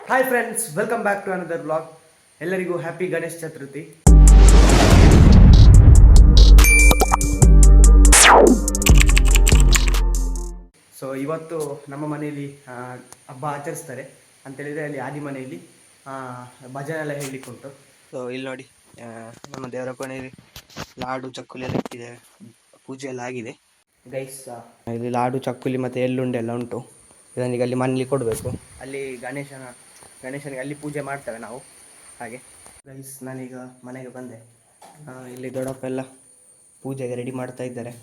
Hi friends, welcome back to another blog. ಎಲ್ಲರಿಗೂ happy Ganesha Chaturthi. So ಇವತ್ತು ನಮ್ಮ ಮನೆಯಲ್ಲಿ ಹಬ್ಬ ಆಚರಿಸ್ತಾರೆ ಅಂತೇಳಿದರೆ ಅಲ್ಲಿ ಆದಿ ಮನೆಯಲ್ಲಿ ಭಜನೆ ಎಲ್ಲ ಹೇಳಲಿಕ್ಕುಂಟು. ಸೊ ಇಲ್ಲಿ ನೋಡಿ, ನಮ್ಮ ದೇವರ ಕೋಣೆಯಲ್ಲಿ ಲಾಡು ಚಕ್ಕುಲಿ ಎಲ್ಲ ಇಟ್ಟಿದೆ, ಪೂಜೆ ಎಲ್ಲ ಆಗಿದೆ ಗೈಸ್. ಇಲ್ಲಿ ಲಾಡು ಚಕ್ಕುಲಿ ಮತ್ತು ಎಳ್ಳುಂಡೆ ಎಲ್ಲ ಉಂಟು. ಇದನ್ನೀಗ ಅಲ್ಲಿ ಮನೇಲಿ ಕೊಡಬೇಕು. ಅಲ್ಲಿ ಗಣೇಶನಿಗೆ ಅಲ್ಲಿ ಪೂಜೆ ಮಾಡ್ತೇವೆ ನಾವು. ಹಾಗೆ ಗೈಸ್, ನಾನೀಗ ಮನೆಗೆ ಬಂದೆ. ಇಲ್ಲಿ ದೊಡ್ಡಪ್ಪ ಎಲ್ಲ ಪೂಜೆಗೆ ರೆಡಿ ಮಾಡ್ತಾ ಇದ್ದಾರೆ.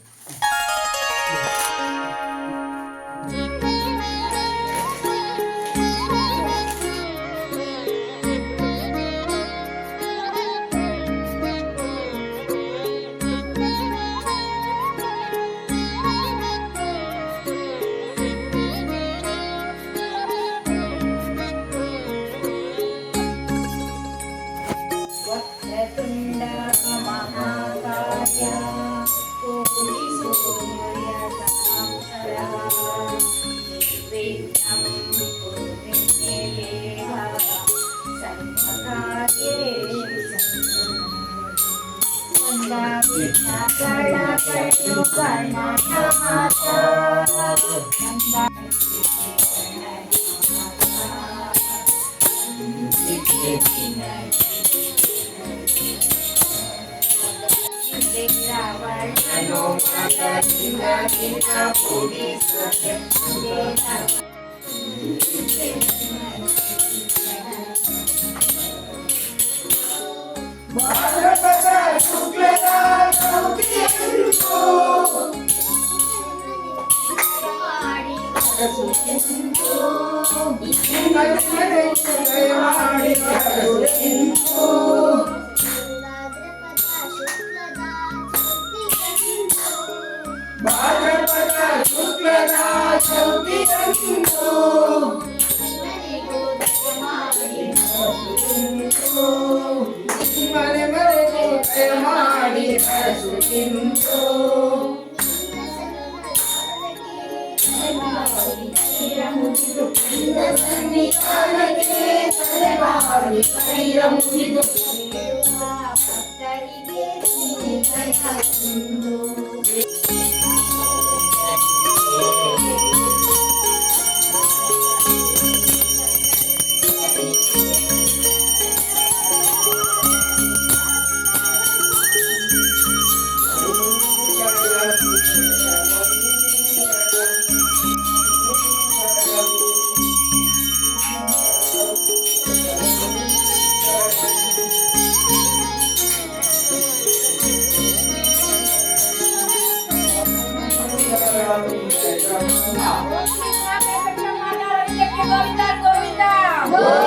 Govinda.